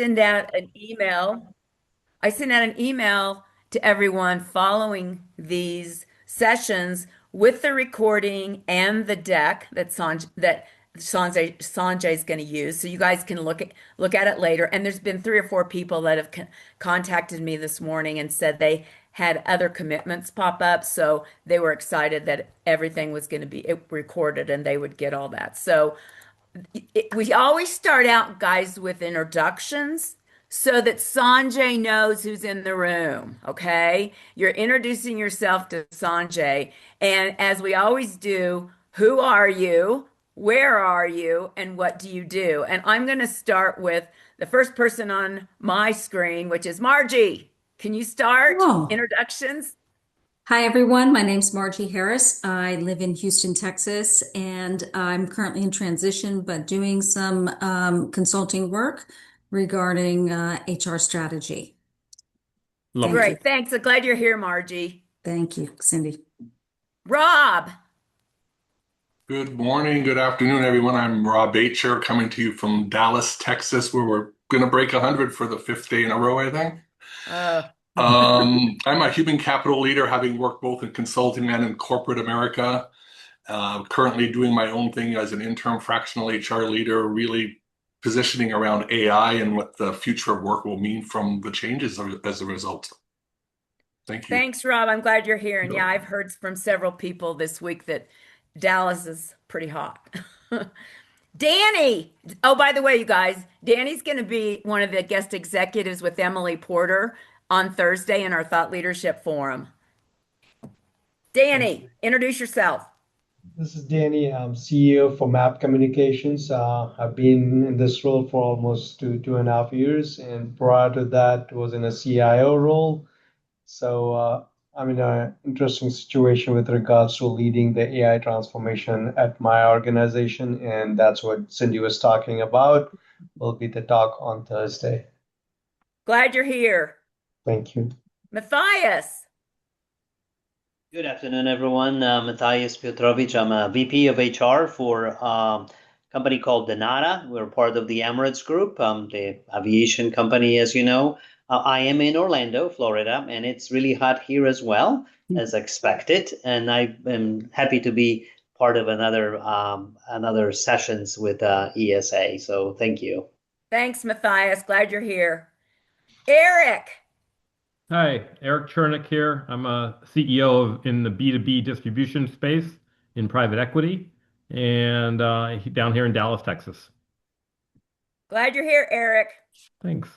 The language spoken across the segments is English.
send out an email. I send out an email to everyone following these sessions with the recording and the deck that Sanjay is going to use, so you guys can look at it later. And there's been 3 or 4 people that have contacted me this morning and said they had other commitments pop up, so they were excited that everything was going to be recorded and they would get all that. So we always start out, guys, with introductions so that Sanjay knows who's in the room, okay? You're introducing yourself to Sanjay. And as we always do, who are you? Where are you? And what do you do? And I'm going to start with the first person on my screen, which is Margie. Can you start? Oh, Introductions? hi everyone. My name's Margie Harris. I live in Houston, Texas, and I'm currently in transition, but doing some consulting work regarding HR strategy. Lovely. Thank you. Great. Thanks. I'm glad you're here, Margie. Thank you, Cindy. Rob. Good morning, good afternoon, everyone. I'm Rob Bacher coming to you from Dallas, Texas, where we're going to break 100 for the 5th day in a row, I think. Uh, I'm a human capital leader, having worked both in consulting and in corporate America. Currently doing my own thing as an interim fractional HR leader, really positioning around AI and what the future of work will mean from the changes as a result. Thank you. Thanks, Rob. I'm glad you're here. And yeah, I've heard from several people this week that Dallas is pretty hot. Danny. Oh, by the way, you guys, Danny's going to be one of the guest executives with Emily Porter on Thursday in our Thought Leadership Forum. Thank you. Danny, introduce yourself. This is Danny. I'm CEO for Map Communications. I've been in this role for almost 2.5 years, and prior to that was in a CIO role. So I'm in an interesting situation with regards to leading the AI transformation at my organization, and that's what Cindy was talking about. Will be the talk on Thursday. Glad you're here. Thank you. Matthias. Good afternoon, everyone. Matthias Piotrovic. I'm a VP of HR for a company called Denata. We're part of the Emirates Group, the aviation company, as you know. I am in Orlando, Florida, and it's really hot here as well, as expected. And I am happy to be part of another sessions with ESA. So thank you. Thanks, Matthias. Glad you're here. Eric. Hi, Eric Chernick here. I'm a CEO in the B2B distribution space in private equity and down here in Dallas, Texas. Glad you're here, Eric. Thanks.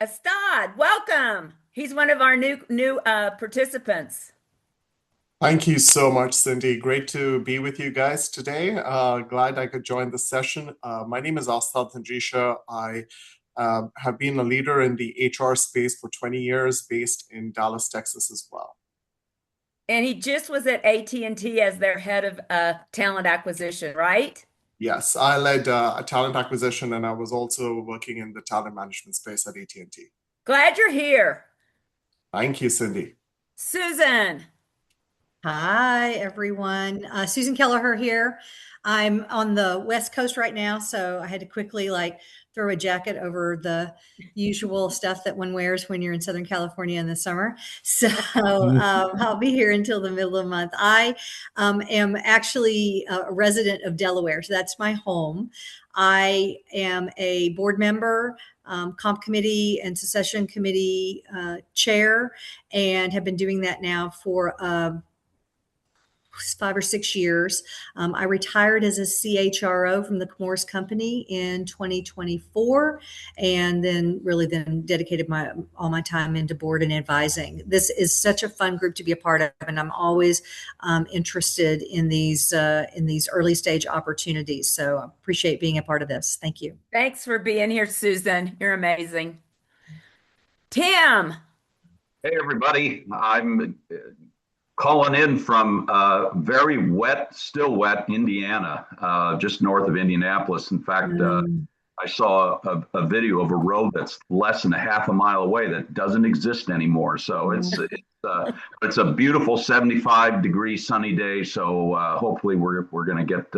Astad, welcome. He's one of our new participants. Thank you so much, Cindy. Great to be with you guys today. Glad I could join the session. My name is Astad Thanjisha. I have been a leader in the HR space for 20 years, based in Dallas, Texas as well. And he just was at AT&T as their head of talent acquisition, right? Yes, I led a talent acquisition, and I was also working in the talent management space at AT&T. Glad you're here. Thank you, Cindy. Susan. Hi, everyone. Susan Kelleher here. I'm on the West Coast right now, so I had to quickly throw a jacket over the usual stuff that one wears when you're in Southern California in the summer. So I'll be here until the middle of the month. I am actually a resident of Delaware, so that's my home. I am a board member, comp committee and succession committee chair, and have been doing that now for 5 or 6 years. I retired as a CHRO from the Comores Company in 2024, and then dedicated all my time into board and advising. This is such a fun group to be a part of, and I'm always interested in these early stage opportunities. So I appreciate being a part of this. Thank you. Thanks for being here, Susan. You're amazing. Tim. Hey, everybody. I'm calling in from very wet, still wet Indiana, just north of Indianapolis. In fact, I saw a video of a road that's less than a half a mile away that doesn't exist anymore. So it's a beautiful 75-degree sunny day. So hopefully we're going to get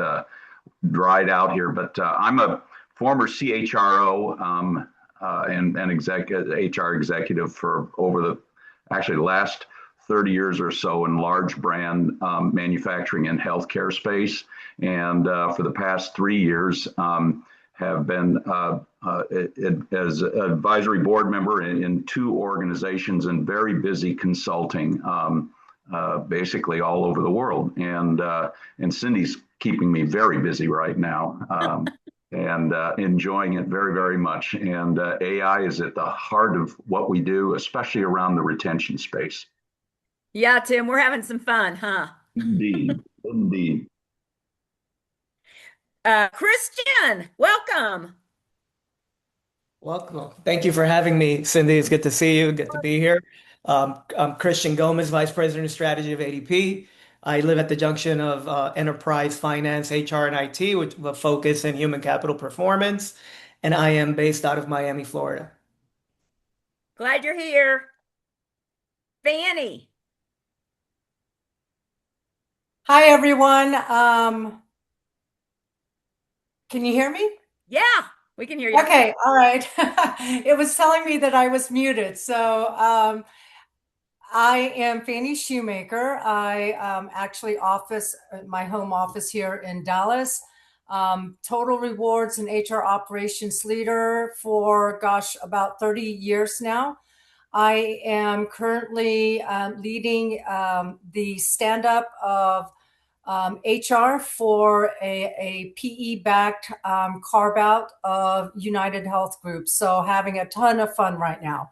dried out here. But I'm a former CHRO. and HR executive for over the last 30 years or so in large brand manufacturing and healthcare space. And for the past 3 years, have been as an advisory board member in 2 organizations and very busy consulting, basically all over the world. And Cindy's keeping me very busy right now. And enjoying it very, very much. And AI is at the heart of what we do, especially around the retention space. Yeah, Tim, we're having some fun, huh? Indeed, indeed. Christian, welcome. Welcome. Thank you for having me, Cindy. It's good to see you. Good to be here. I'm Christian Gomez, Vice President of Strategy of ADP. I live at the junction of enterprise, finance, HR, and IT, with a focus in human capital performance. And I am based out of Miami, Florida. Glad you're here. Fanny. Hi, everyone. Can you hear me? Yeah, we can hear you. Okay, all right. It was telling me that I was muted. So I am Fanny Shoemaker. I actually my home office here in Dallas. Total rewards and HR operations leader for, gosh, about 30 years now. I am currently leading the stand-up of HR for a PE-backed carve-out of United Health Group. So having a ton of fun right now,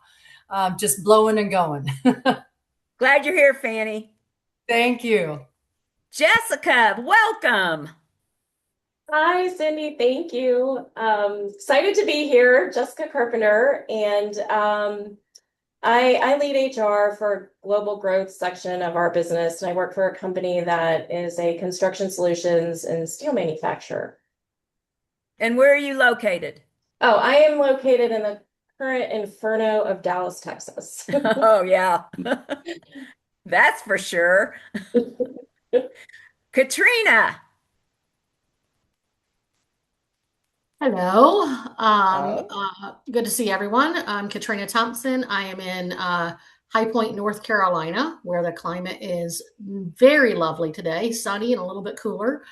just blowing and going. Glad you're here, Fanny. Thank you. Jessica, welcome. Hi, Cindy. Thank you. Excited to be here. Jessica Carpenter, and I lead HR for global growth section of our business, and I work for a company that is a construction solutions and steel manufacturer. And where are you located? Oh, I am located in the current inferno of Dallas, Texas. Oh, yeah. That's for sure. Katrina. Hello. Good to see everyone. I'm Katrina Thompson. I am in High Point, North Carolina, where the climate is very lovely today, sunny and a little bit cooler.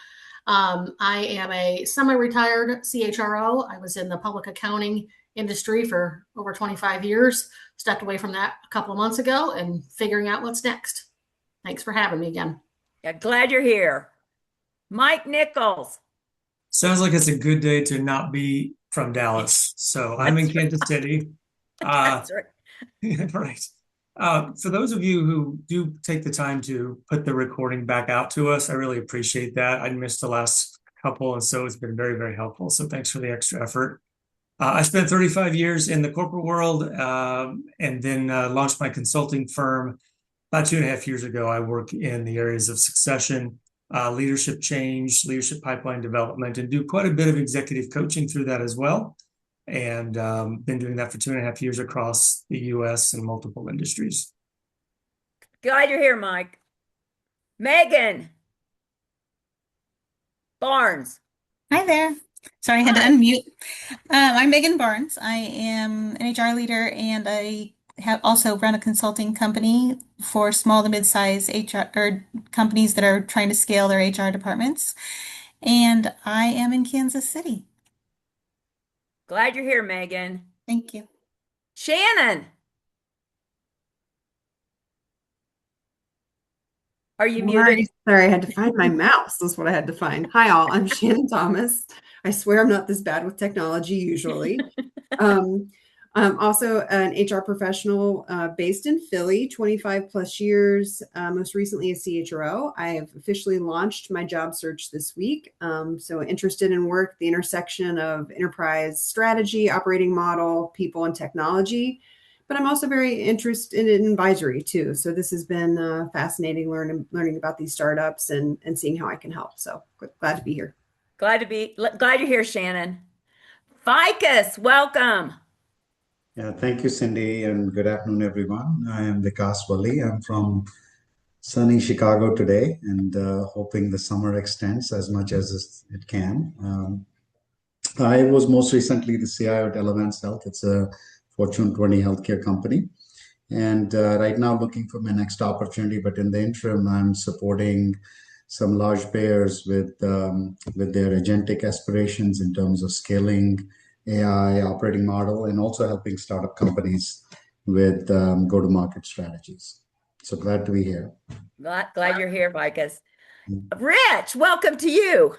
I am a semi-retired CHRO. I was in the public accounting industry for over 25 years, stepped away from that a couple of months ago and figuring out what's next. Thanks for having me again. Yeah, glad you're here. Mike Nichols. Sounds like it's a good day to not be from Dallas. So I'm in Kansas City. That's right. Right. For those of you who do take the time to put the recording back out to us, I really appreciate that. I missed the last couple, and so it's been very, very helpful. So thanks for the extra effort. I spent 35 years in the corporate world and then launched my consulting firm about 2.5 years ago. I work in the areas of succession, leadership change, leadership pipeline development, and do quite a bit of executive coaching through that as well. And been doing that for 2.5 years across the US and multiple industries. Glad you're here, Mike. Megan Barnes. Hi there. Sorry, I had to unmute. I'm Megan Barnes. I am an HR leader, and I have also run a consulting company for small to mid-size HR or companies that are trying to scale their HR departments. And I am in Kansas City. Glad you're here, Megan. Thank you. Shannon. Are you muted? Sorry, I had to find my mouse. That's what I had to find. Hi, all. I'm Shannon Thomas. I swear I'm not this bad with technology usually. I'm also an HR professional based in Philly, 25 plus years, most recently a CHRO. I have officially launched my job search this week. So interested in work, the intersection of enterprise strategy, operating model, people, and technology. But I'm also very interested in advisory too. So this has been fascinating learning about these startups and seeing how I can help. So glad to be here. Glad you're here, Shannon. Ficus, welcome. Yeah, thank you, Cindy, and good afternoon, everyone. I am Vikas Walli. I'm from sunny Chicago today, and hoping the summer extends as much as it can. I was most recently the CIO at Elevance Health. It's a Fortune 20 healthcare company. And right now, looking for my next opportunity. But in the interim, I'm supporting some large payers with their agentic aspirations in terms of scaling AI operating model and also helping startup companies with go-to-market strategies. So glad to be here. Glad you're here, Vicus. Rich, welcome to you.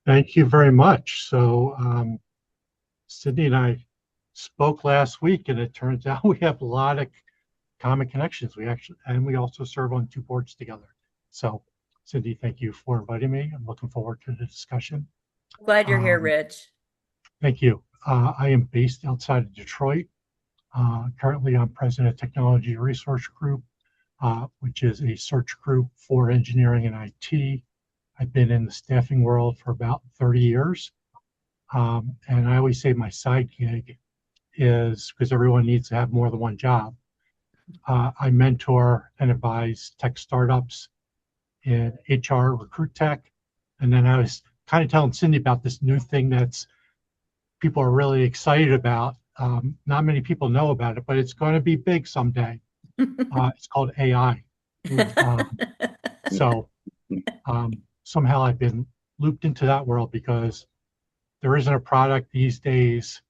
Thank you very much. So Sydney and I spoke last week, and it turns out we have a lot of common connections. We also serve on 2 boards together. So Cindy, thank you for inviting me. I'm looking forward to the discussion. Glad you're here, Rich. Thank you. I am based outside of Detroit. Currently, I'm president of Technology Resource Group, which is a search group for engineering and IT. I've been in the staffing world for about 30 years. And I always say my side gig is, because everyone needs to have more than one job, I mentor and advise tech startups in HR, recruit tech. And then I was kind of telling Cindy about this new thing that's people are really excited about. Not many people know about it, but it's going to be big someday. It's called AI. So somehow I've been looped into that world because there isn't a product these days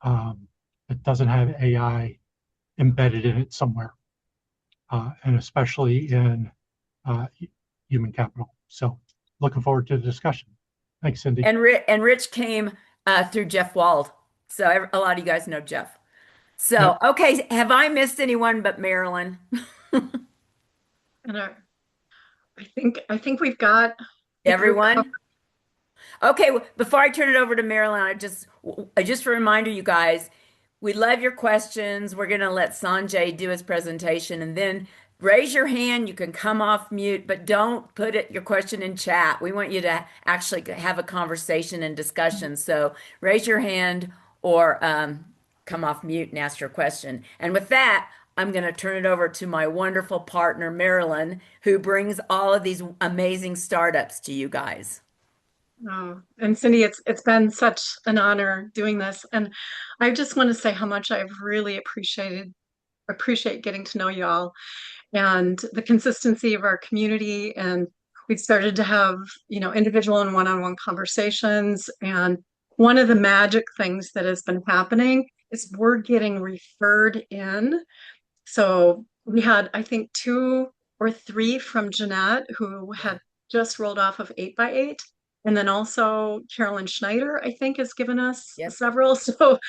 that doesn't have AI embedded in it somewhere, and especially in human capital. So looking forward to the discussion. Thanks, Cindy. And Rich came through Jeff Wald. So a lot of you guys know Jeff. So, okay, have I missed anyone but Marilyn? And I think we've got everyone. Okay, before I turn it over to Marilyn, I just a reminder, you guys, we love your questions. We're going to let Sanjay do his presentation, and then raise your hand. You can come off mute, but don't put your question in chat. We want you to actually have a conversation and discussion. So raise your hand or come off mute and ask your question. And with that, I'm going to turn it over to my wonderful partner, Marilyn, who brings all of these amazing startups to you guys. Oh, and Cindy, it's been such an honor doing this. And I just want to say how much I've really appreciate getting to know y'all and the consistency of our community. And we've started to have, individual and one-on-one conversations. And one of the magic things that has been happening is we're getting referred in. So we had, I think, 2 or 3 from Jeanette who had just rolled off of 8x8. And then also Carolyn Schneider, I think, has given us several. So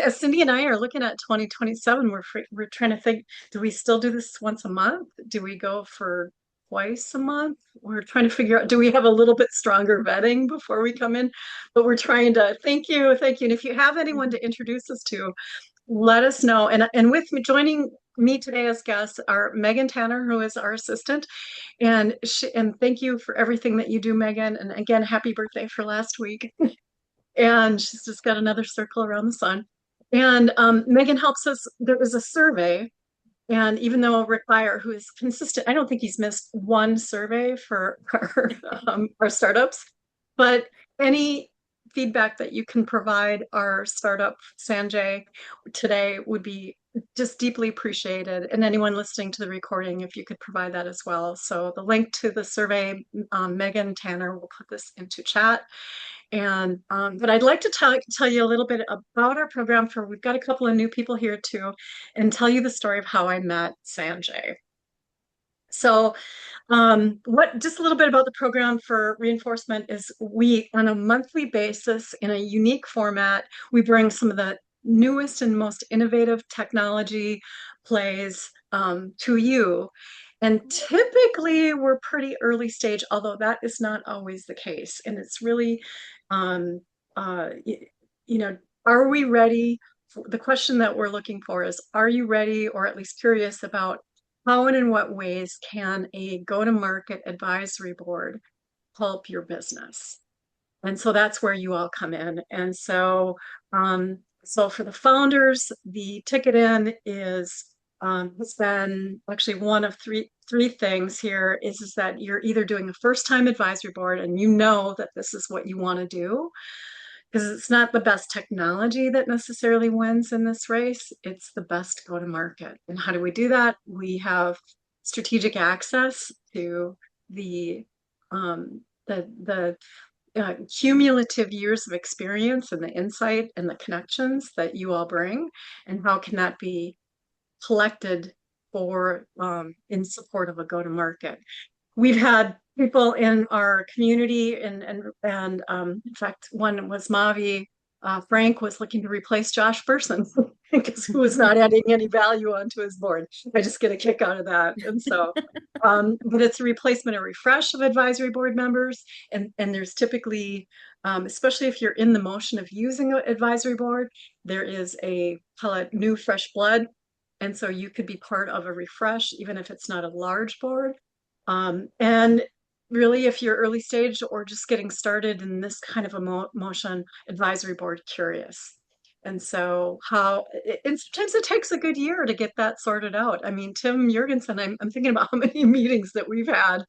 Cindy and I are looking at 2027. We're trying to think, do we still do this once a month? Do we go for twice a month? We're trying to figure out, do we have a little bit stronger vetting before we come in? But we're trying to, thank you. And if you have anyone to introduce us to, let us know. And with me, joining me today as guests are Megan Tanner, who is our assistant. And thank you for everything that you do, Megan. And again, happy birthday for last week. And she's just got another circle around the sun. And Megan helps us. There was a survey. And even though Rick Beyer, who is consistent, I don't think he's missed one survey for our startups, but any feedback that you can provide our startup, Sanjay, today would be just deeply appreciated. And anyone listening to the recording, if you could provide that as well. So the link to the survey, Megan Tanner will put this into chat. And but I'd like to tell you a little bit about our program. We've got a couple of new people here too, and tell you the story of how I met Sanjay. So just a little bit about the program for reinforcement is we, on a monthly basis in a unique format, we bring some of the newest and most innovative technology plays to you. And typically we're pretty early stage, although that is not always the case. And it's really, are we ready? The question that we're looking for is, are you ready, or at least curious about how and in what ways can a go-to-market advisory board help your business? And so that's where you all come in. And so, for the founders, the ticket in is has been actually one of three things here is that you're either doing a first-time advisory board and you know that this is what you want to do, because it's not the best technology that necessarily wins in this race. It's the best go-to-market. And how do we do that? We have strategic access to the cumulative years of experience and the insight and the connections that you all bring, and how can that be collected for in support of a go-to-market. We've had people in our community, and in fact, one was Mavi. Frank was looking to replace Josh Person because who was not adding any value onto his board. I just get a kick out of that, and so, but it's a replacement or refresh of advisory board members, and there's typically, especially if you're in the motion of using an advisory board, there is a call it new fresh blood, and so you could be part of a refresh even if it's not a large board. And really, if you're early stage or just getting started in this kind of a motion, advisory board curious. And so and sometimes it takes a good year to get that sorted out. I mean, Tim Jurgensen, I'm thinking about how many meetings that we've had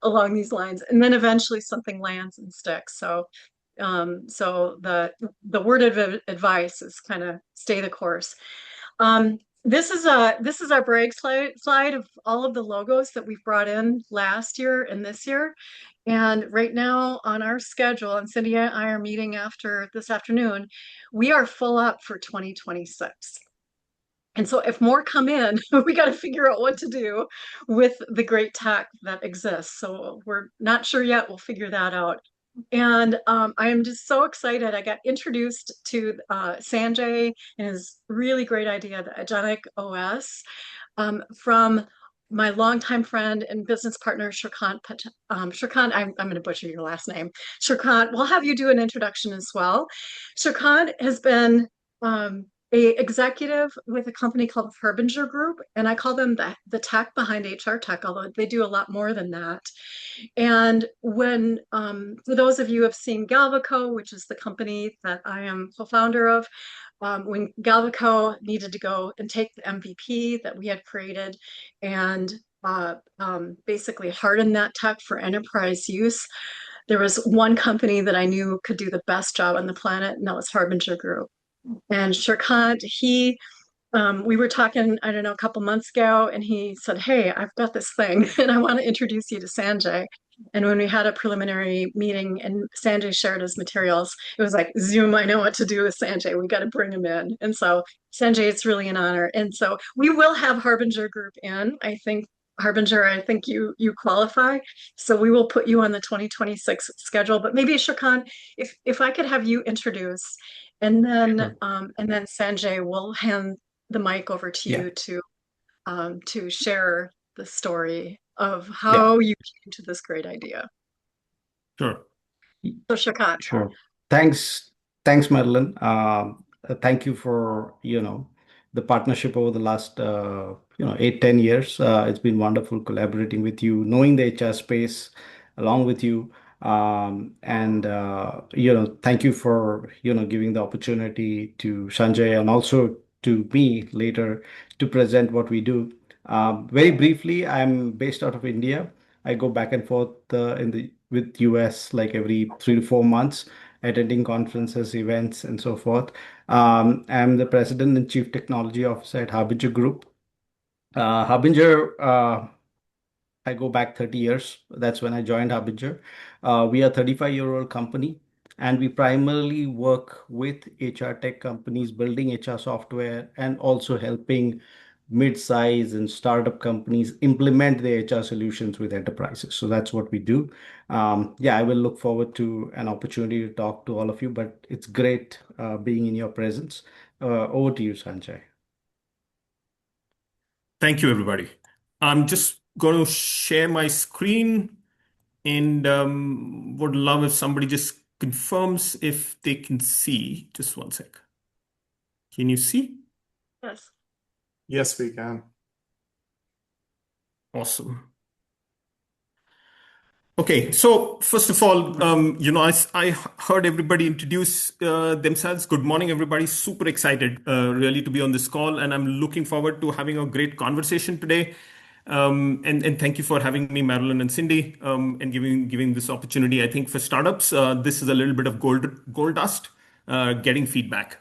along these lines, and then eventually something lands and sticks. So the word of advice is kind of stay the course. This is our brag slide of all of the logos that we've brought in last year and this year. And right now on our schedule, and Cindy and I are meeting after this afternoon, we are full up for 2026. And so if more come in, we got to figure out what to do with the great tech that exists. So we're not sure yet. We'll figure that out. And I am just so excited. I got introduced to Sanjay and his really great idea, the Agentic OS, from my longtime friend and business partner, Shrikant. Shrikant, I'm going to butcher your last name. Shrikant, we'll have you do an introduction as well. Shrikant has been a executive with a company called Harbinger Group, and I call them the tech behind HR tech, although they do a lot more than that. And when, for those of you who have seen Galvaco, which is the company that I am co-founder of, when Galvaco needed to go and take the MVP that we had created and basically harden that tech for enterprise use, there was one company that I knew could do the best job on the planet, and that was Harbinger Group. And Shrikant, we were talking, I don't know, a couple months ago, and he said, "Hey, I've got this thing, and I want to introduce you to Sanjay." And when we had a preliminary meeting and Sanjay shared his materials, it was like, Zoom, I know what to do with Sanjay. We got to bring him in. And so, Sanjay, it's really an honor. And so we will have Harbinger Group in. I think Harbinger, I think you qualify. So we will put you on the 2026 schedule. But maybe Shrikant, if I could have you introduce, and then Sanjay will hand the mic over to you to share the story of how you came to this great idea. Sure. So Shrikant. Sure. Thanks, Madeline. Thank you for the partnership over the last 8-10 years. It's been wonderful collaborating with you, knowing the HR space along with you. And thank you for giving the opportunity to Sanjay and also to me later to present what we do. Very briefly, I'm based out of India. I go back and forth with US like every 3 to 4 months, attending conferences, events, and so forth. I'm the president and chief technology officer at Harbinger Group. Harbinger, I go back 30 years. That's when I joined Harbinger. We are a 35-year-old company, and we primarily work with HR tech companies building HR software and also helping mid-size and startup companies implement their HR solutions with enterprises. So that's what we do. I will look forward to an opportunity to talk to all of you, but it's great being in your presence. Over to you, Sanjay. Thank you, everybody. I'm just going to share my screen and would love if somebody just confirms if they can see. Just one sec. Can you see? Yes. Yes, we can. Awesome. Okay, so first of all, I heard everybody introduce themselves. Good morning, everybody. Super excited, really, to be on this call, and I'm looking forward to having a great conversation today. And thank you for having me, Madeline and Cindy, and giving this opportunity. I think for startups, this is a little bit of gold dust, getting feedback.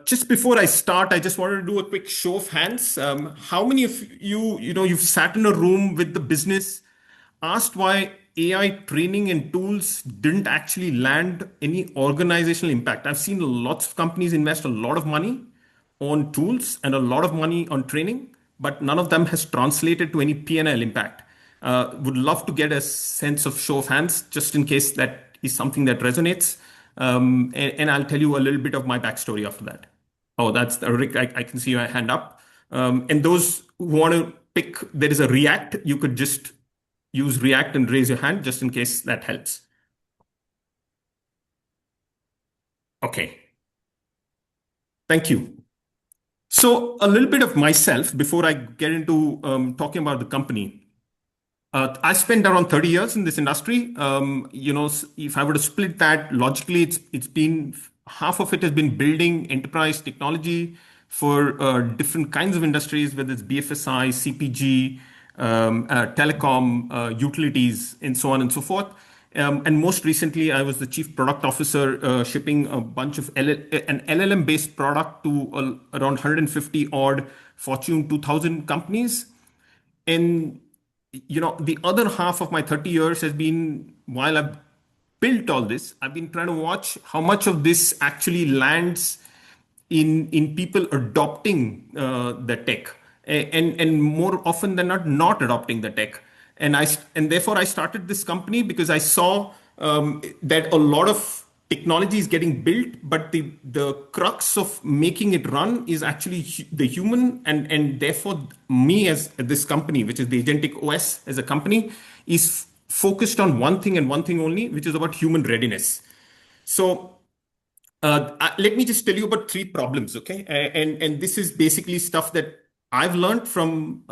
Just before I start, I just wanted to do a quick show of hands. How many of you, you've sat in a room with the business, asked why AI training and tools didn't actually land any organizational impact? I've seen lots of companies invest a lot of money on tools and a lot of money on training, but none of them has translated to any P&L impact. Would love to get a sense of show of hands, just in case that is something that resonates. And I'll tell you a little bit of my backstory after that. Oh, that's Rick. I can see your hand up. And those who want to pick, there is a React. You could just use React and raise your hand just in case that helps. Okay. Thank you. So a little bit of myself before I get into talking about the company. I spent around 30 years in this industry. If I were to split that logically, it's been half of it has been building enterprise technology for different kinds of industries, whether it's BFSI, CPG, telecom, utilities, and so on and so forth. And most recently, I was the chief product officer, shipping a bunch of an LLM-based product to around 150 odd Fortune 2000 companies. And the other half of my 30 years has been, while I've built all this, I've been trying to watch how much of this actually lands in people adopting the tech, and more often than not adopting the tech. And therefore I started this company because I saw that a lot of technology is getting built, but the crux of making it run is actually the human, and therefore me as this company, which is the Agentic OS as a company, is focused on one thing and one thing only, which is about human readiness. So let me just tell you about three problems, okay? And this is basically stuff that I've learned from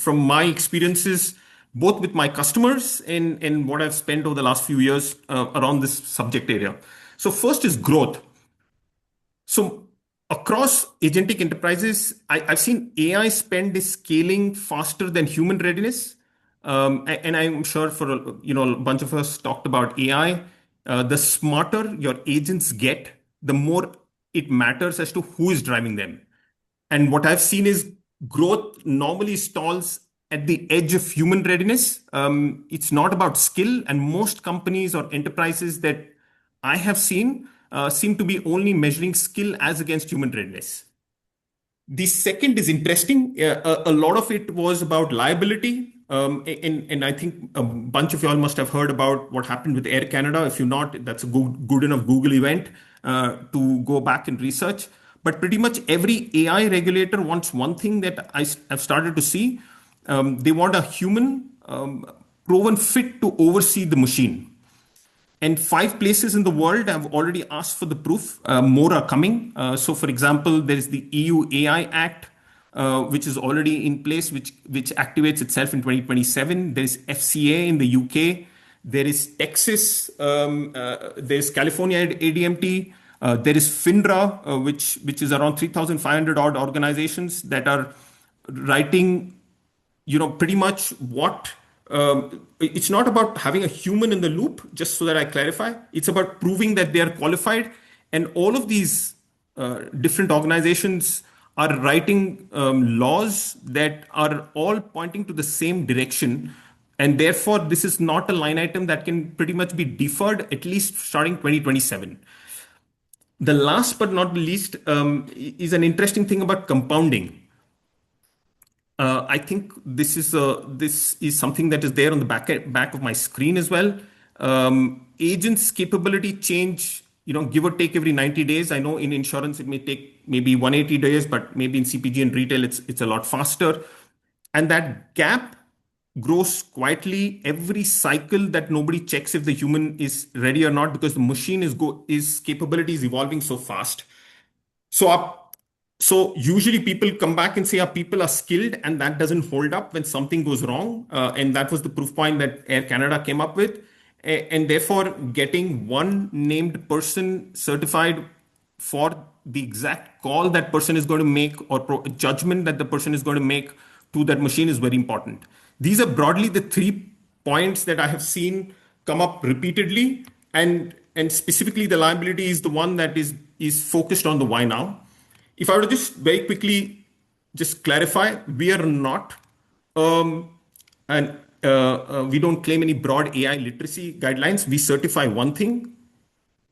my experiences, both with my customers and what I've spent over the last few years around this subject area. So first is growth. So across agentic enterprises, I've seen AI spend is scaling faster than human readiness. And I'm sure for a bunch of us talked about AI. The smarter your agents get, the more it matters as to who is driving them. And what I've seen is growth normally stalls at the edge of human readiness. It's not about skill, and most companies or enterprises that I have seen seem to be only measuring skill as against human readiness. The second is interesting. A lot of it was about liability. And I think a bunch of y'all must have heard about what happened with Air Canada. If you're not, that's a good enough Google event to go back and research. But pretty much every AI regulator wants one thing that I've started to see. They want a human proven fit to oversee the machine. And 5 places in the world have already asked for the proof. More are coming. So, for example, there is the EU AI Act, which is already in place, which activates itself in 2027. There is FCA in the UK. There is Texas. There's California ADMT. There is FINRA, which is around 3,500 odd organizations that are writing, pretty much what. It's not about having a human in the loop, just so that I clarify. It's about proving that they are qualified. And all of these different organizations are writing laws that are all pointing to the same direction. And therefore, this is not a line item that can pretty much be deferred, at least starting 2027. The last but not the least is an interesting thing about compounding. I think this is something that is there on the back of my screen as well. Agents capability change, give or take every 90 days. I know in insurance it may take maybe 180 days, but maybe in CPG and retail it's a lot faster. And that gap grows quietly every cycle that nobody checks if the human is ready or not, because the machine is capability is evolving so fast. So usually people come back and say our people are skilled, and that doesn't hold up when something goes wrong. And that was the proof point that Air Canada came up with. And therefore, getting one named person certified for the exact call that person is going to make, or judgment that the person is going to make to that machine is very important. These are broadly the 3 points that I have seen come up repeatedly, and specifically the liability is the one that is focused on the why now. If I were to just very quickly just clarify, we are not and we don't claim any broad AI literacy guidelines. We certify one thing: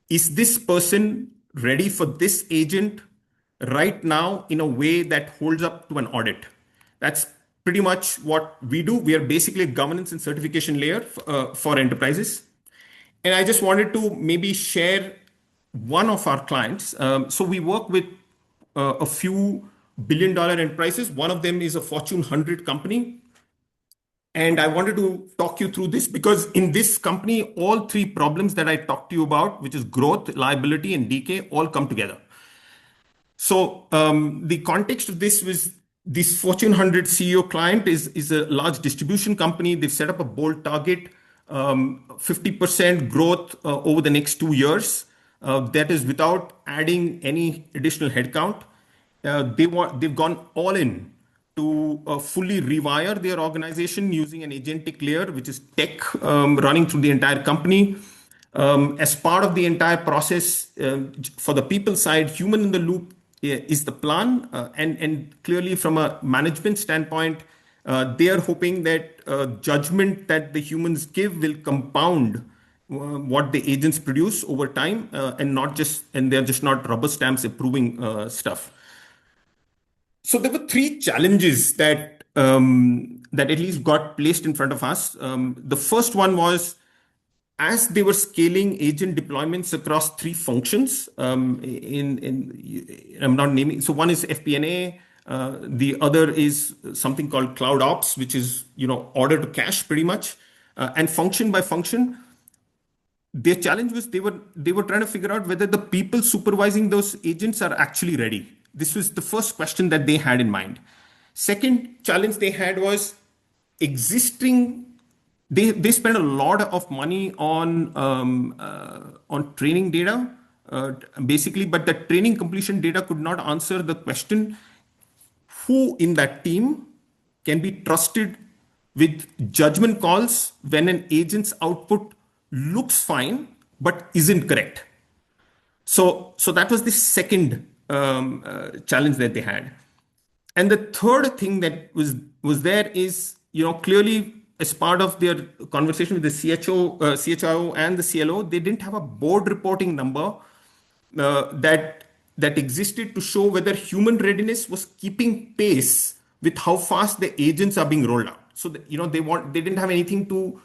is this person ready for this agent right now in a way that holds up to an audit? That's pretty much what we do. We are basically a governance and certification layer for enterprises. And I just wanted to maybe share one of our clients. So we work with a few billion-dollar enterprises. One of them is a Fortune 100 company. And I wanted to talk you through this because in this company, all 3 problems that I talked to you about, which is growth, liability, and decay, all come together. So the context of this was this Fortune 100 CEO client is a large distribution company. They've set up a bold target, 50% growth over the next 2 years. That is without adding any additional headcount. They've gone all in to fully rewire their organization using an agentic layer, which is tech running through the entire company. As part of the entire process, for the people side, human in the loop is the plan. And clearly, from a management standpoint, they are hoping that judgment that the humans give will compound what the agents produce over time, and they're just not rubber stamps approving stuff. So there were 3 challenges that at least got placed in front of us. The first one was, as they were scaling agent deployments across 3 functions, I'm not naming. So one is FP&A, the other is something called Cloud Ops, which is order to cash pretty much, and function by function. Their challenge was they were trying to figure out whether the people supervising those agents are actually ready. This was the first question that they had in mind. Second challenge they had was existing. They spent a lot of money on training data, basically, but the training completion data could not answer the question: who in that team can be trusted with judgment calls when an agent's output looks fine but isn't correct? So that was the second challenge that they had. And the third thing that was there is, clearly as part of their conversation with the CHRO and the CLO, they didn't have a board reporting number that existed to show whether human readiness was keeping pace with how fast the agents are being rolled out. So that, they didn't have anything to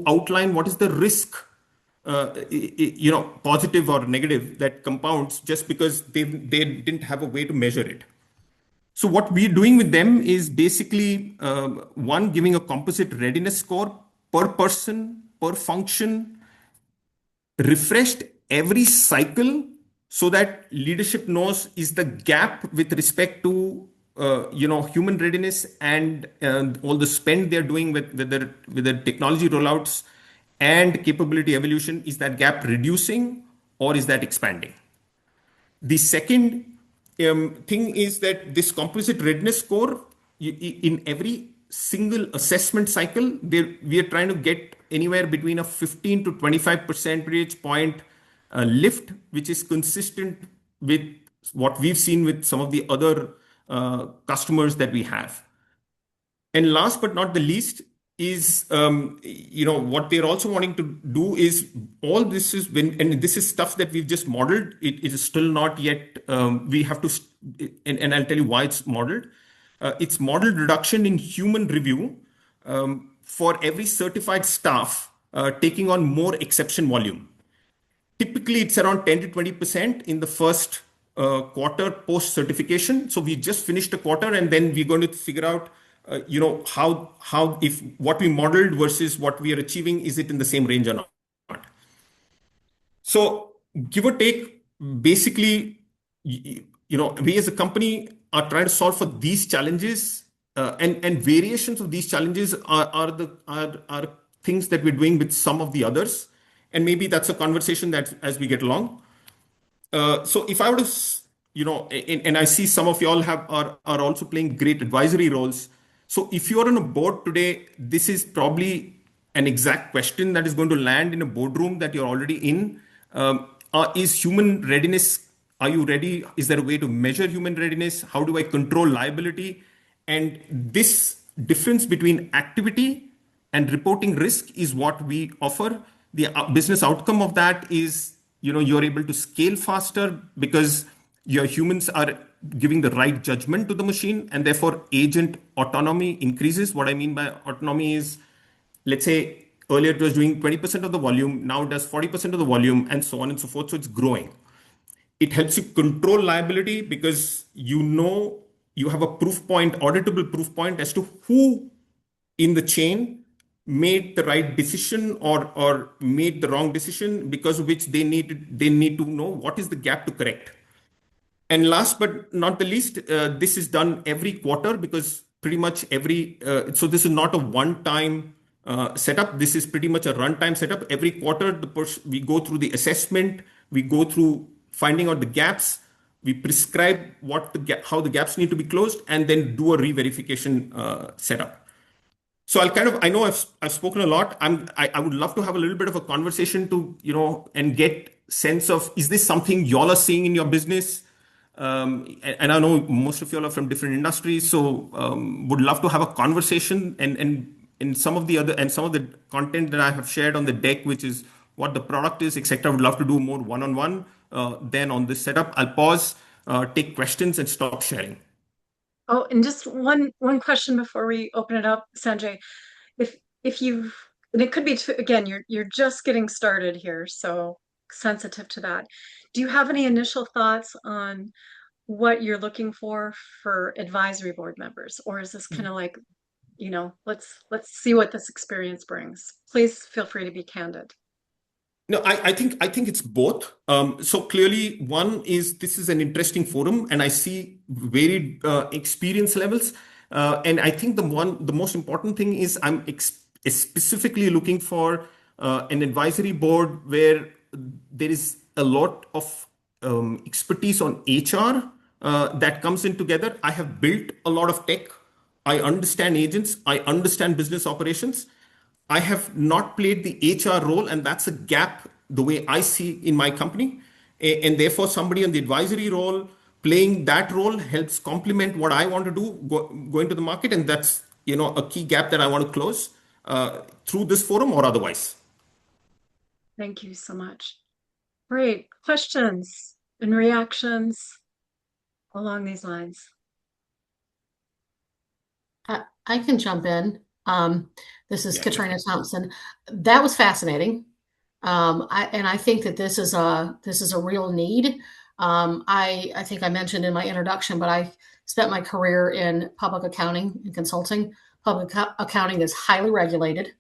outline what is the risk, positive or negative, that compounds just because they didn't have a way to measure it. So what we're doing with them is basically one, giving a composite readiness score per person, per function, refreshed every cycle, so that leadership knows is the gap with respect to human readiness and all the spend they're doing with the technology rollouts and capability evolution. Is that gap reducing or is that expanding? The second thing is that this composite readiness score, in every single assessment cycle, we are trying to get anywhere between a 15 to 25 percentage point lift, which is consistent with what we've seen with some of the other customers that we have. And last but not the least is, what they're also wanting to do is, all this is and this is stuff that we've just modeled. It is still not yet, we have to, and I'll tell you why it's modeled. It's modeled reduction in human review for every certified staff taking on more exception volume. Typically, it's around 10 to 20% in the first quarter post certification. So we just finished a quarter, and then we're going to figure out, how if what we modeled versus what we are achieving, is it in the same range or not? So give or take, basically, we as a company are trying to solve for these challenges, and variations of these challenges are things that we're doing with some of the others. And maybe that's a conversation that as we get along. So if I were to, and I see some of y'all are also playing great advisory roles. So if you're on a board today, this is probably an exact question that is going to land in a boardroom that you're already in. Is human readiness, are you ready? Is there a way to measure human readiness? How do I control liability? And this difference between activity and reporting risk is what we offer. The business outcome of that is, you're able to scale faster because your humans are giving the right judgment to the machine, and therefore agent autonomy increases. What I mean by autonomy is, let's say earlier it was doing 20% of the volume, now it does 40% of the volume, and so on and so forth. So it's growing. It helps you control liability because you have a proof point, auditable proof point as to who in the chain made the right decision or made the wrong decision, because of which they need to know what is the gap to correct. And last but not the least, this is done every quarter because pretty much so this is not a one-time setup. This is pretty much a runtime setup. Every quarter, we go through the assessment, we go through finding out the gaps, we prescribe how the gaps need to be closed, and then do a re-verification setup. So I know I've spoken a lot. I would love to have a little bit of a conversation to, and get sense of, is this something y'all are seeing in your business? And I know most of y'all are from different industries, so would love to have a conversation and some of the content that I have shared on the deck, which is what the product is, etc. Would love to do more one-on-one then on this setup. I'll pause, take questions, and stop sharing. Oh, and just one question before we open it up, Sanjay. If you've, and it could be again, you're just getting started here, so sensitive to that. Do you have any initial thoughts on what you're looking for advisory board members, or is this kind of like, let's see what this experience brings? Please feel free to be candid. No, I think it's both. So clearly, one is this is an interesting forum, and I see varied experience levels. And I think the most important thing is I'm specifically looking for an advisory board where there is a lot of expertise on HR that comes in together. I have built a lot of tech. I understand agents. I understand business operations. I have not played the HR role, and that's a gap the way I see in my company. And therefore, somebody on the advisory role playing that role helps complement what I want to do, go into the market. And that's, a key gap that I want to close through this forum or otherwise. Thank you so much. Great. Questions and reactions along these lines? I can jump in. This is Katrina Thompson. That was fascinating. I think that this is a real need. I think I mentioned in my introduction, but I spent my career in public accounting and consulting. Public accounting is highly regulated,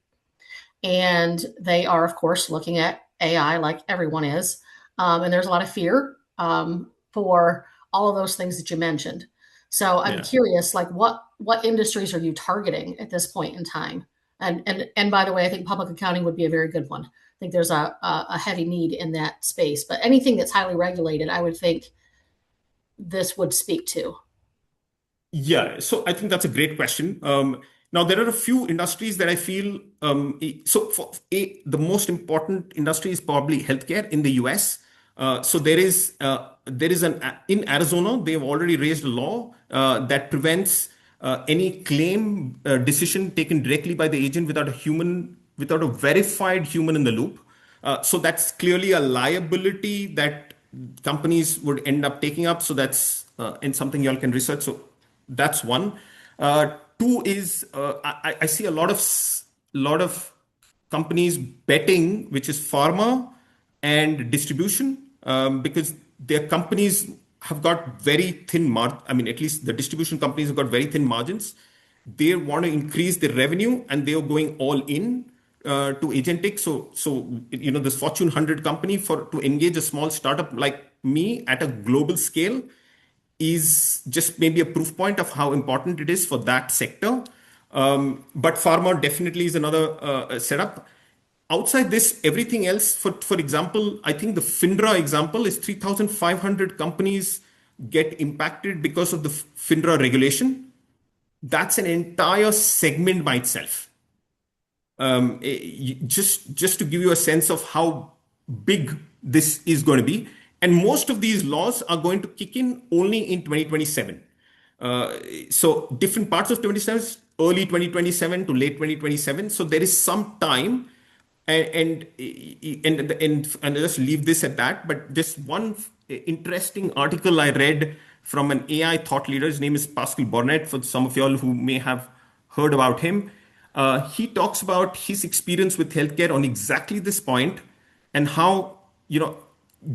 and they are, of course, looking at AI like everyone is. And there's a lot of fear for all of those things that you mentioned. So I'm curious, like what industries are you targeting at this point in time? And by the way, I think public accounting would be a very good one. I think there's a heavy need in that space, but anything that's highly regulated, I would think this would speak to. Yeah, so I think that's a great question. Now, there are a few industries that I feel, the most important industry is probably healthcare in the US. So there is in Arizona, they've already raised a law that prevents any claim decision taken directly by the agent without a verified human in the loop. So that's clearly a liability that companies would end up taking up. So that's in something y'all can research. So that's one. Two is I see a lot of companies betting, which is pharma and distribution, because their companies have got very thin margin. I mean, at least the distribution companies have got very thin margins. They want to increase their revenue, and they are going all in to Agentic. So this Fortune 100 company to engage a small startup like me at a global scale is just maybe a proof point of how important it is for that sector. But pharma definitely is another setup. Outside this, everything else, for example, I think the FINRA example is 3,500 companies get impacted because of the FINRA regulation. that's an entire segment by itself. Just to give you a sense of how big this is going to be. And most of these laws are going to kick in only in 2027. So different parts of 27, early 2027 to late 2027. So there is some time, and I'll just leave this at that. But just one interesting article I read from an AI thought leader. His name is Pascal Bornet. For some of y'all who may have heard about him, he talks about his experience with healthcare on exactly this point, and how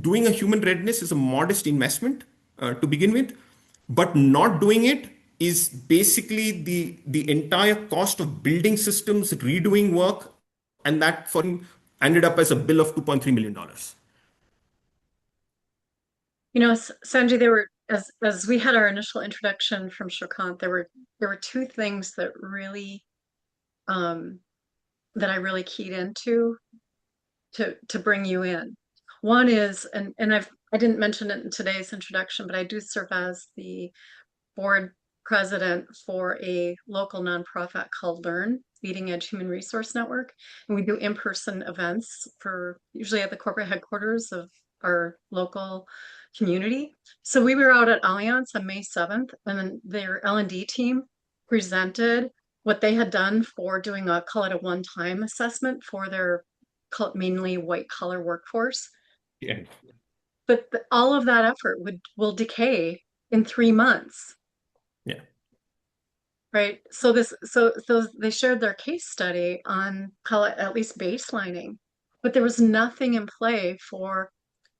doing a human readiness is a modest investment to begin with, but not doing it is basically the entire cost of building systems, redoing work, and that for him ended up as a bill of $2.3 million. Sanjay, there were as we had our initial introduction from Shrikant, there were two things that really that I really keyed into to bring you in. One is, and I didn't mention it in today's introduction, but I do serve as the board president for a local nonprofit called Learn, Leading Edge Human Resource Network. And we do in-person events for usually at the corporate headquarters of our local community. So we were out at Allianz on May 7th, and then their L&D team presented what they had done for doing call it a one-time assessment for their mainly white collar workforce. Yeah. But all of that effort will decay in 3 months. Yeah. Right. So they shared their case study on call it at least baselining, but there was nothing in play for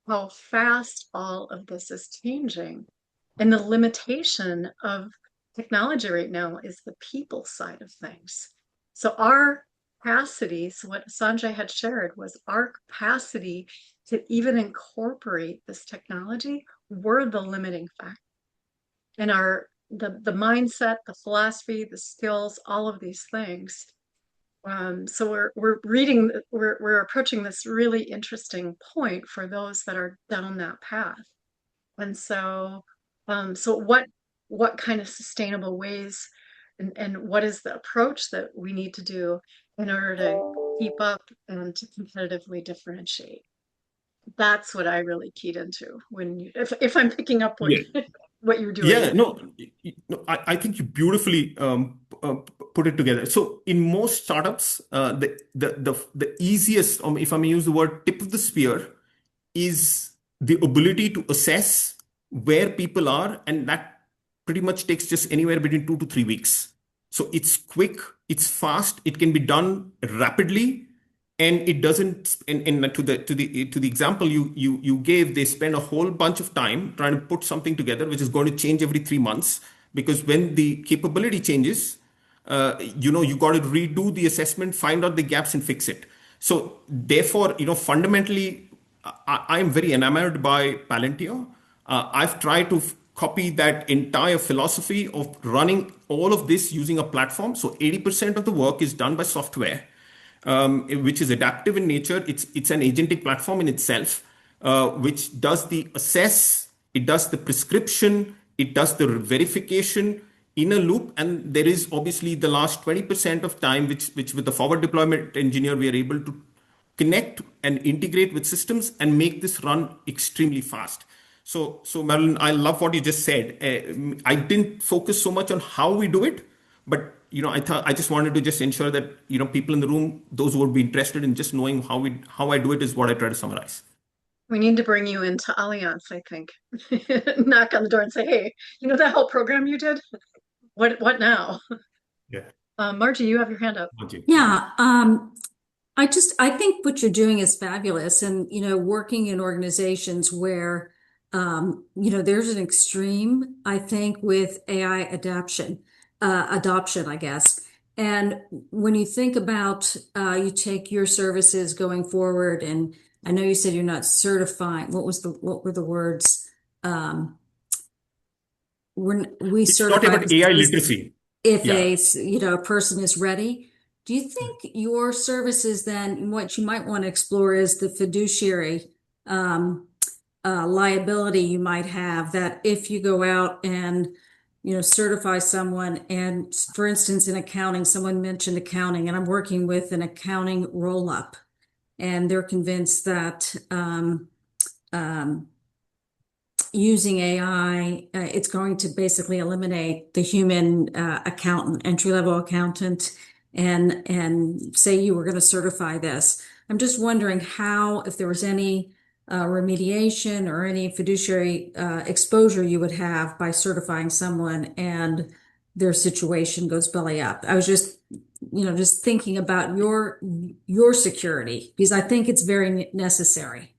how fast all of this is changing. And the limitation of technology right now is the people side of things. So our capacity, so what Sanjay had shared was our capacity to even incorporate this technology were the limiting factor. And the mindset, the philosophy, the skills, all of these things. So we're approaching this really interesting point for those that are down that path. And so what kind of sustainable ways and what is the approach that we need to do in order to keep up and to competitively differentiate? That's what I really keyed into if I'm picking up what what you're doing. Yeah, no, I think you beautifully put it together. So in most startups, the easiest, if I may use the word tip of the spear, is the ability to assess where people are, and that pretty much takes just anywhere between 2 to 3 weeks. So it's quick, it's fast, it can be done rapidly, and it doesn't. And to the example you gave, they spend a whole bunch of time trying to put something together, which is going to change every 3 months, because when the capability changes, you got to redo the assessment, find out the gaps, and fix it. So therefore, fundamentally, I am very enamored by Palantir. I've tried to copy that entire philosophy of running all of this using a platform. So 80% of the work is done by software, which is adaptive in nature. It's an agentic platform in itself, which does the assess, it does the prescription, it does the verification in a loop. And there is obviously the last 20% of time, which with the forward deployment engineer, we are able to connect and integrate with systems and make this run extremely fast. So Marilyn, I love what you just said. I didn't focus so much on how we do it, but I just wanted to just ensure that people in the room, those who would be interested in just knowing how I do it, is what I try to summarize. We need to bring you into Allianz, I think. Knock on the door and say, hey, that whole program you did? What now? Yeah. Margie, you have your hand up. Margie. Yeah. I think what you're doing is fabulous. And, working in organizations where, there's an extreme, I think, with AI adoption, I guess. And when you think about, you take your services going forward, and I know you said you're not certifying. What were the words? We It's certify not about AI literacy. if Yeah. a person is ready. Do you think your services then, what you might want to explore is the fiduciary liability you might have, that if you go out and certify someone. And for instance, in accounting, someone mentioned accounting, and I'm working with an accounting roll-up, and they're convinced that using AI, it's going to basically eliminate the human accountant, entry-level accountant, and say you were going to certify this. I'm just wondering how, if there was any remediation or any fiduciary exposure you would have by certifying someone and their situation goes belly up. I was just thinking about your security, because I think it's very necessary.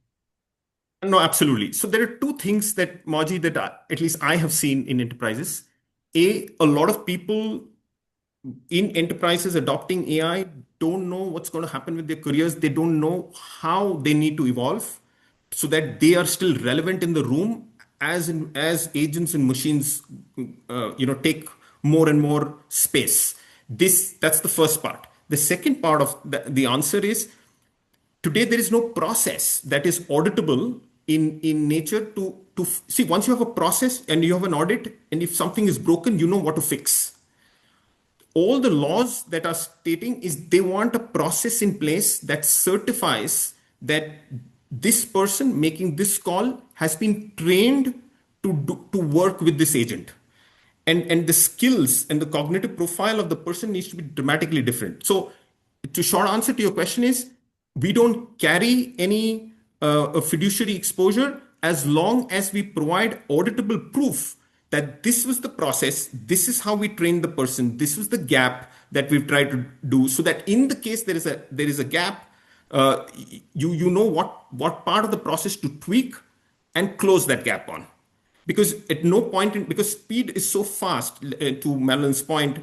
No, absolutely. So there are two things that, Margie, that at least I have seen in enterprises. A lot of people in enterprises adopting AI don't know what's going to happen with their careers. They don't know how they need to evolve so that they are still relevant in the room as agents and machines, take more and more space. That's the first part. The second part of the answer is today there is no process that is auditable in nature to see. Once you have a process and you have an audit, and if something is broken, you know what to fix. All the laws that are stating is they want a process in place that certifies that this person making this call has been trained to work with this agent, and the skills and the cognitive profile of the person needs to be dramatically different. So to short answer to your question is, we don't carry any a fiduciary exposure as long as we provide auditable proof that this was the process, this is how we trained the person, this was the gap that we've tried to do, so that in the case there is a gap, you know what part of the process to tweak and close that gap on. Because at no point because speed is so fast, to Madeline's point,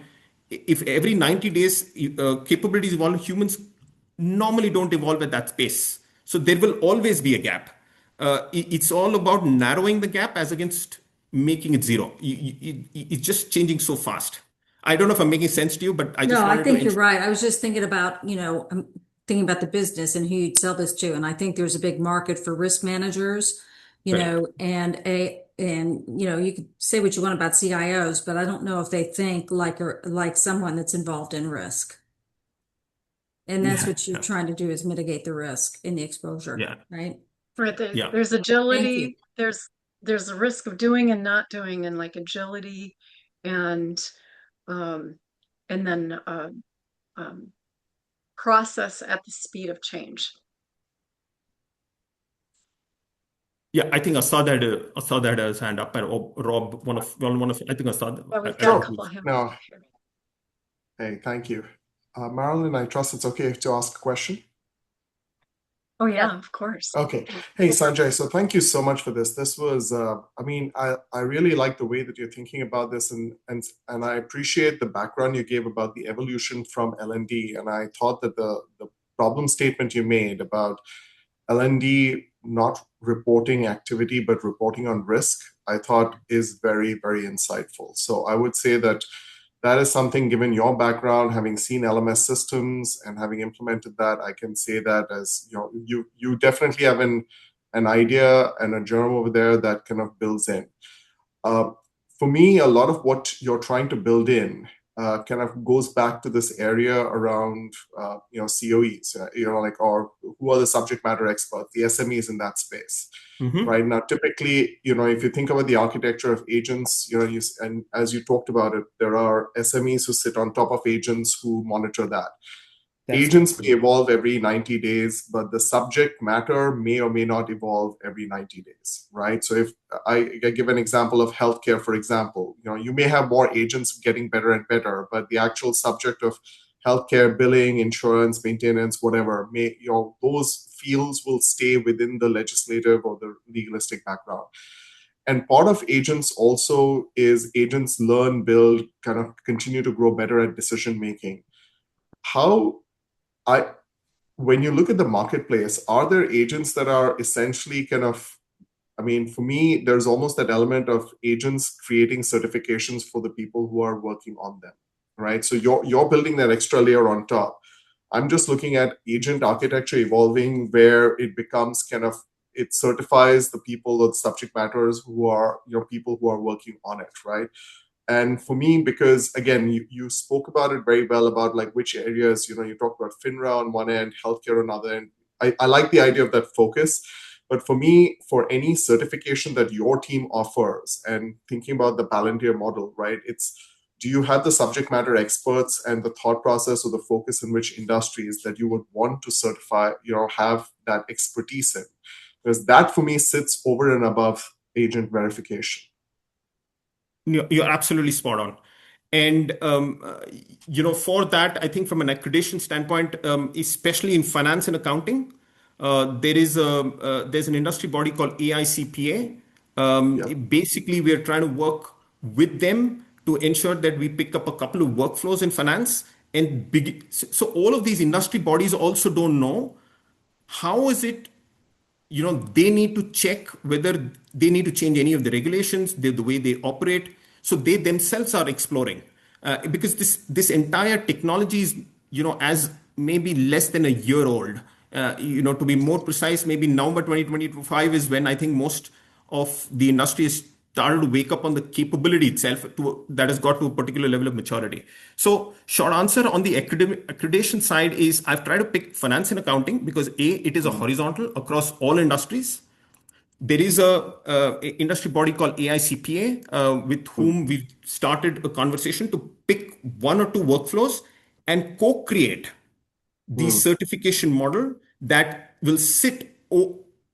if every 90 days capabilities evolve, humans normally don't evolve at that pace. So there will always be a gap. It's all about narrowing the gap as against making it zero. It's just changing so fast. I don't know if I'm making sense to you, but I just No, I wanted think to. you're right. I was just thinking about, I'm thinking about the business and who you'd sell this to. And I think there's a big market for risk managers, and you could say what you want about CIOs, but I don't know if they think like someone that's involved in risk. And that's Yeah. what you're trying to do, is mitigate the risk in the exposure, Yeah. right? Right. Yeah. There's Thank you. agility. There's a risk of doing and not doing, and like agility, and then process at the speed of change. Yeah, I think I saw that as hand up, and Rob, one of I think I saw that. Well, we've I got a think couple of hands. No. Hey, thank you. Marilyn, I trust it's okay to ask a question. Oh yeah, of course. Okay. Hey, Sanjay. So thank you so much for this. This was, I really like the way that you're thinking about this, and I appreciate the background you gave about the evolution from L&D. And I thought that the problem statement you made about L&D not reporting activity but reporting on risk, I thought is very, very insightful. So I would say that is something, given your background, having seen LMS systems and having implemented that, I can say that as you definitely have an idea and a germ over there that kind of builds in. For me, a lot of what you're trying to build in kind of goes back to this area around COEs, or who are the subject matter experts, the SMEs in that space. Mm-hmm. Right now, typically, if you think about the architecture of agents, and as you talked about it, there are SMEs who sit on top of agents who monitor that. Agents may evolve every 90 days, but the subject matter may or may not evolve every 90 days, right? So if I give an example of healthcare, for example, you may have more agents getting better and better, but the actual subject of healthcare, billing, insurance, maintenance, whatever, those fields will stay within the legislative or the legalistic background. And part of agents also is agents learn, build, kind of continue to grow better at decision making. When you look at the marketplace, are there agents that are essentially for me, there's almost that element of agents creating certifications for the people who are working on them, right? So you're building that extra layer on top. I'm just looking at agent architecture evolving, where it becomes it certifies the people or the subject matters who are people who are working on it, right? And for me, because again, you spoke about it very well about like which areas, you talked about FINRA on one end, healthcare on another end. I like the idea of that focus. But for me, for any certification that your team offers and thinking about the Palantir model, right? Do you have the subject matter experts and the thought process or the focus in which industries that you would want to certify, have that expertise in? Because that for me sits over and above agent verification. You're absolutely spot on. And, for that, I think from an accreditation standpoint, especially in finance and accounting, there's an industry body called AICPA. Basically, we are trying to work with them to ensure that we pick up a couple of workflows in finance. So all of these industry bodies also don't know how is it, they need to check whether they need to change any of the regulations, the way they operate. So they themselves are exploring because this entire technology is, as maybe less than a year old. To be more precise, maybe November 2025 is when I think most of the industry is started to wake up on the capability itself that has got to a particular level of maturity. So short answer on the accreditation side is I've tried to pick finance and accounting because it is a horizontal across all industries. There is a industry body called AICPA with whom we've started a conversation to pick one or two workflows and co-create the certification model that will sit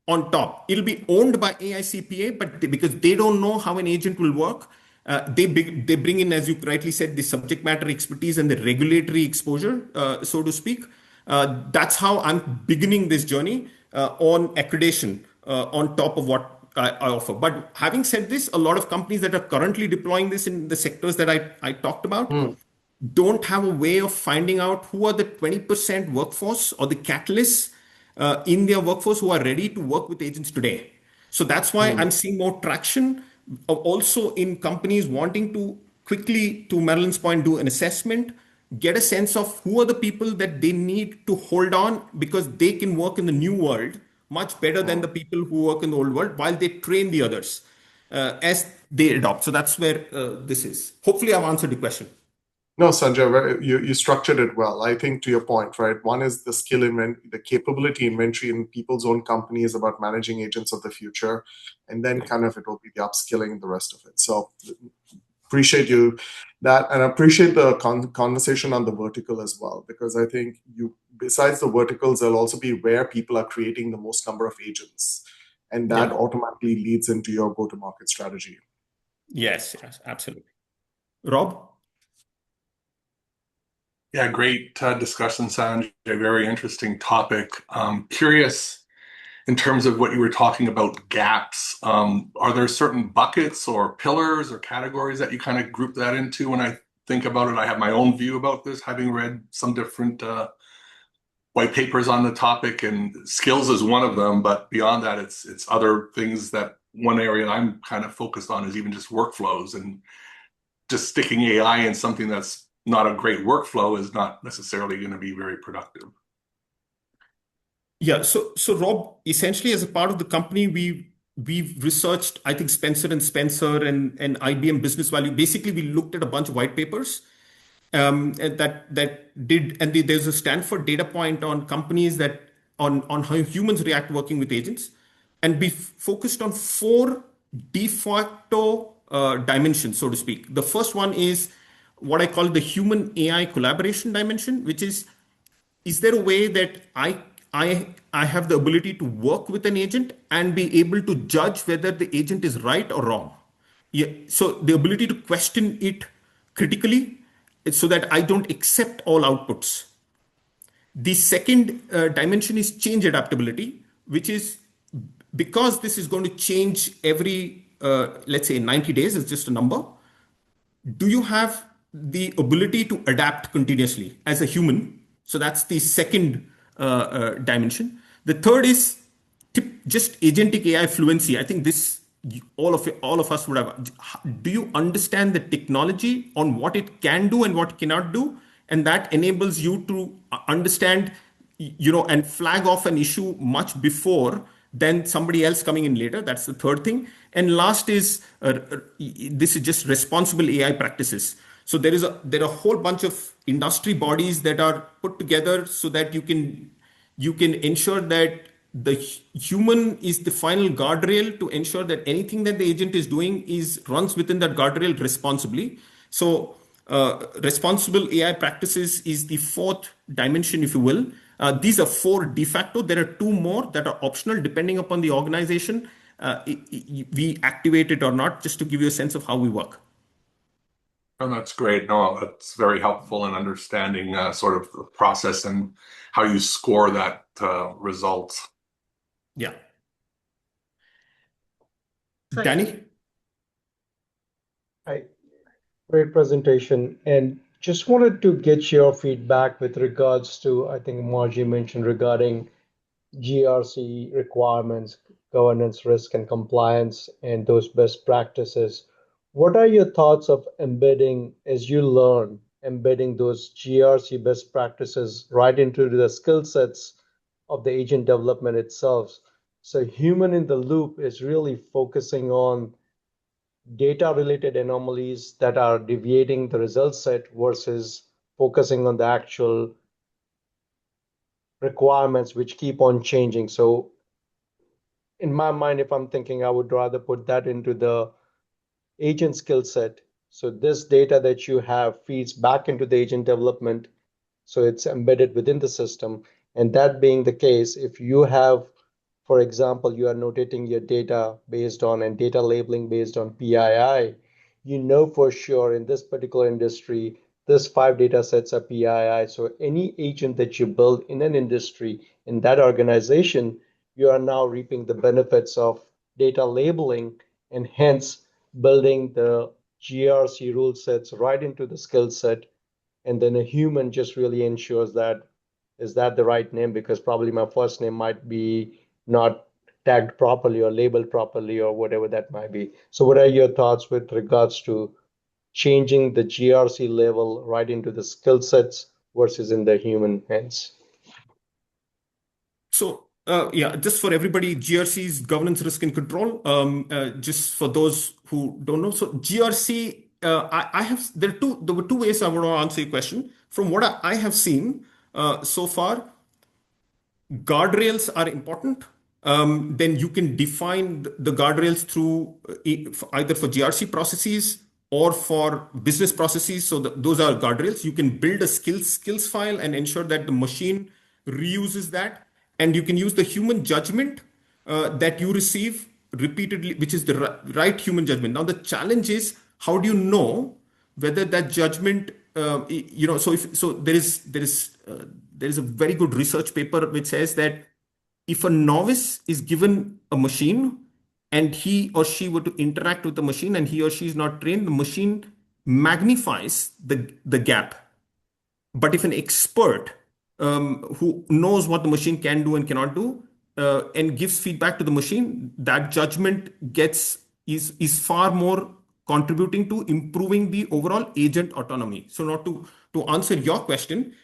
on top. It'll be owned by AICPA, but because they don't know how an agent will work, they bring in, as you rightly said, the subject matter expertise and the regulatory exposure, so to speak. That's how I'm beginning this journey on accreditation on top of what I offer. But having said this, a lot of companies that are currently deploying this in the sectors that I talked about don't have a way of finding out who are the 20% workforce or the catalysts in their workforce who are ready to work with agents today. So that's why I'm seeing more traction also in companies wanting to quickly, to Marilyn's point, do an assessment, get a sense of who are the people that they need to hold on because they can work in the new world much better than the people who work in the old world while they train the others as they adopt. So that's where this is. Hopefully I've answered the question. No, Sanjay, you structured it well. I think to your point, right? One is the the capability inventory in people's own companies about managing agents of the future. And then kind of it will be the upskilling and the rest of it. So appreciate you that. And I appreciate the conversation on the vertical as well, because I think besides the verticals, there'll also be where people are creating the most number of agents. And that automatically leads into your go-to-market strategy. Yes, absolutely. Rob? Yeah, great discussion, Sanjay. Very interesting topic. Curious in terms of what you were talking about gaps. Are there certain buckets or pillars or categories that you kind of group that into? When I think about it, I have my own view about this, having read some different white papers on the topic, and skills is one of them. But beyond that, it's other things that one area I'm kind of focused on is even just workflows, and just sticking AI in something that's not a great workflow is not necessarily going to be very productive. Yeah, so Rob, essentially as a part of the company, we've researched, I think Spencer and Spencer and IBM Business Value. Basically, we looked at a bunch of white papers that did, and there's a Stanford data point on companies that on how humans react working with agents, and we focused on 4 de facto dimensions, so to speak. The first one is what I call the human AI collaboration dimension, which is there a way that I have the ability to work with an agent and be able to judge whether the agent is right or wrong? Yeah, so the ability to question it critically so that I don't accept all outputs. The second dimension is change adaptability, which is because this is going to change every, let's say 90 days, it's just a number. Do you have the ability to adapt continuously as a human? So that's the second dimension. The third is just agentic AI fluency. I think this all of us would have. Do you understand the technology on what it can do and what it cannot do? And that enables you to understand, and flag off an issue much before then somebody else coming in later. That's the third thing. And last is this is just responsible AI practices. So there are a whole bunch of industry bodies that are put together so that you can ensure that the human is the final guardrail to ensure that anything that the agent is doing runs within that guardrail responsibly. So responsible AI practices is the fourth dimension, if you will. These are four de facto. There are two more that are optional depending upon the organization. We activate it or not, just to give you a sense of how we work. Oh, that's great. No, that's very helpful in understanding sort of the process and how you score that result. Yeah. Danny? Hi, great presentation. And just wanted to get your feedback with regards to, I think Margie mentioned regarding GRC requirements, governance, risk, and compliance, and those best practices. What are your thoughts of embedding, as you learn, embedding those GRC best practices right into the skill sets of the agent development itself? So human in the loop is really focusing on data related anomalies that are deviating the result set versus focusing on the actual requirements which keep on changing. So in my mind, if I'm thinking, I would rather put that into the agent skill set. So this data that you have feeds back into the agent development. So it's embedded within the system. And that being the case, if you have, for example, you are notating your data based on and data labeling based on PII, you know for sure in this particular industry, this 5 data sets are PII. So any agent that you build in an industry, in that organization, you are now reaping the benefits of data labeling and hence building the GRC rule sets right into the skill set. And then a human just really ensures that is that the right name, because probably my first name might be not tagged properly or labeled properly or whatever that might be. So what are your thoughts with regards to changing the GRC level right into the skill sets versus in the human hands? So yeah, just for everybody, GRC is governance, risk, and control. Just for those who don't know, so GRC, I have there were two ways I want to answer your question. From what I have seen so far, guardrails are important. Then you can define the guardrails through either for GRC processes or for business processes. So those are guardrails. You can build a skills file and ensure that the machine reuses that. And you can use the human judgment that you receive repeatedly, which is the right human judgment. Now, the challenge is, how do you know whether that judgment, so there is a very good research paper which says that if a novice is given a machine and he or she were to interact with the machine and he or she is not trained, the machine magnifies the gap. But if an expert who knows what the machine can do and cannot do and gives feedback to the machine, that judgment is far more contributing to improving the overall agent autonomy. So now to answer your question,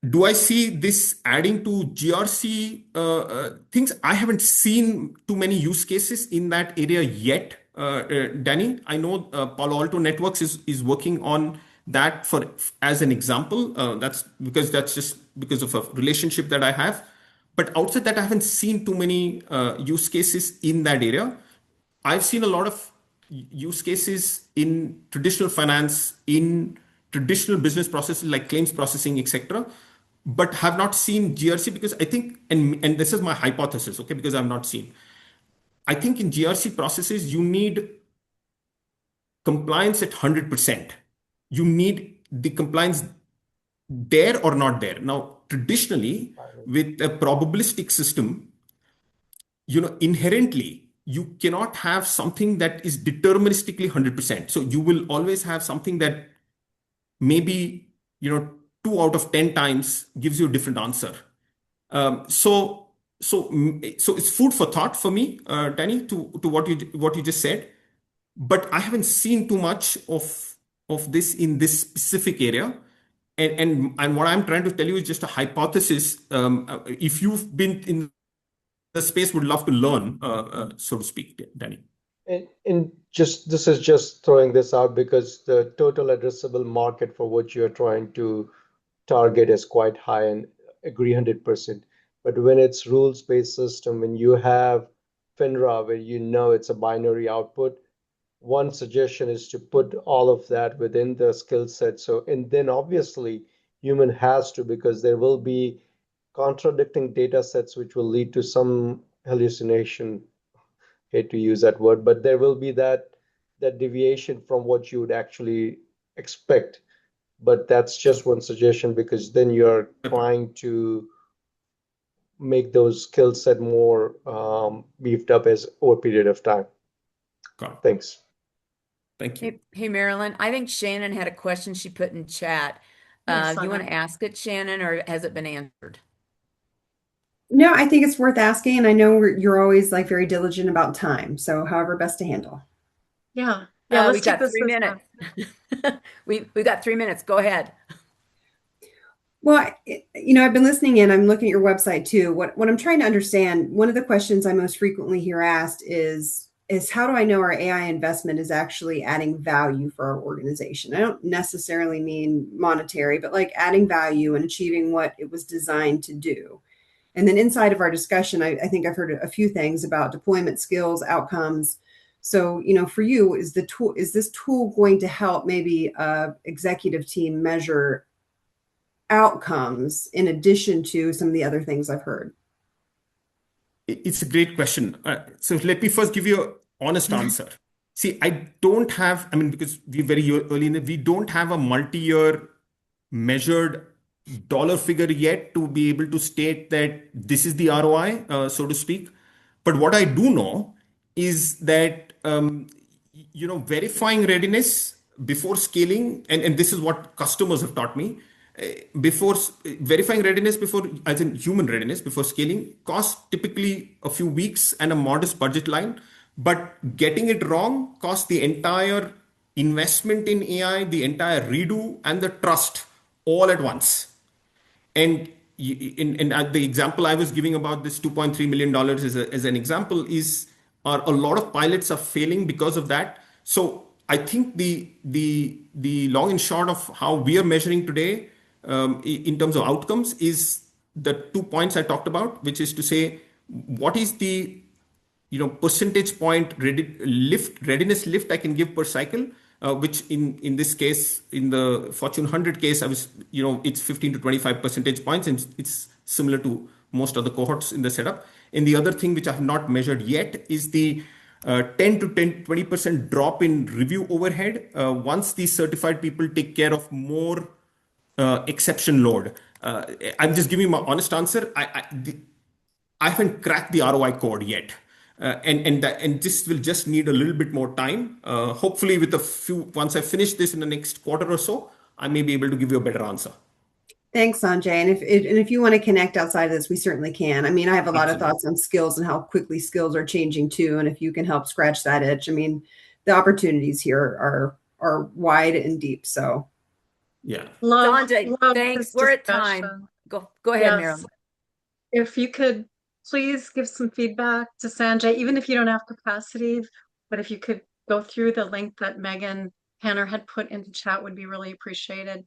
do I see this adding to GRC things? I haven't seen too many use cases in that area yet, Danny. I know Palo Alto Networks is working on that as an example. That's just because of a relationship that I have. But outside that, I haven't seen too many use cases in that area. I've seen a lot of use cases in traditional finance, in traditional business processes like claims processing, etc., but have not seen GRC because I think, and this is my hypothesis, okay, because I've not seen. I think in GRC processes, you need compliance at 100%. You need the compliance there or not there. Now, traditionally, with a probabilistic system, inherently, you cannot have something that is deterministically 100%. So you will always have something that maybe, 2 out of 10 times gives you a different answer. So it's food for thought for me, Danny, to what you just said. But I haven't seen too much of this in this specific area. And what I'm trying to tell you is just a hypothesis. If you've been in the space, would love to learn, so to speak, Danny. And just this is just throwing this out because the total addressable market for what you're trying to target is quite high, and agree 100%. But when it's rules-based system, when you have FINRA where you know it's a binary output, one suggestion is to put all of that within the skill set. So, and then obviously human has to, because there will be contradicting data sets which will lead to some hallucination. Hate to use that word, but there will be that deviation from what you would actually expect. But that's just one suggestion, because then you're trying to make those skill set more beefed up as over a period of time. Thanks. Thank you. Hey, Marilyn, I think Shannon had a question she put in chat. Yes, Do you want Sonia. to ask it, Shannon, or has it been answered? No, I think it's worth asking, and I know you're always like very diligent about time, so however best to handle. Yeah. We Let's take got this 3 as minutes. We got 3 minutes. Go ahead. Well, I've been listening in. I'm looking at your website too. What I'm trying to understand, one of the questions I most frequently hear asked is how do I know our AI investment is actually adding value for our organization? I don't necessarily mean monetary, but like adding value and achieving what it was designed to do. And then inside of our discussion, I think I've heard a few things about deployment skills, outcomes. So, for you, is this tool going to help maybe executive team measure outcomes in addition to some of the other things I've heard? It's a great question. So let me first give you an honest answer. See, because we're very early in it, we don't have a multi-year measured dollar figure yet to be able to state that this is the ROI, so to speak. But what I do know is that, verifying readiness before scaling, and this is what customers have taught me, verifying readiness as in human readiness before scaling, costs typically a few weeks and a modest budget line. But getting it wrong costs the entire investment in AI, the entire redo, and the trust all at once. And the example I was giving about this $2.3 million as an example are a lot of pilots are failing because of that. So I think the long and short of how we are measuring today in terms of outcomes is the 2 points I talked about, which is to say, what is the percentage point readiness lift I can give per cycle, which in this case, in the Fortune 100 case, it's 15 to 25 percentage points, and it's similar to most other cohorts in the setup. And the other thing which I have not measured yet is the 10 to 20% drop in review overhead once these certified people take care of more exception load. I'm just giving my honest answer. I haven't cracked the ROI code yet. And this will just need a little bit more time. Hopefully once I finish this in the next quarter or so, I may be able to give you a better answer. Thanks, Sanjay. And if you want to connect outside of this, we certainly can. I mean, I have a lot of thoughts on skills and how quickly skills are changing too. And if you can help scratch that itch, I mean, the opportunities here are wide and deep. So yeah. Sanjay, thanks. We're at time. Go ahead, Marilyn. If you could please give some feedback to Sanjay, even if you don't have capacity, but if you could go through the link that Megan Hanner had put into chat would be really appreciated.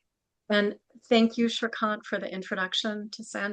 And thank you, Shrikant, for the introduction to Sanjay.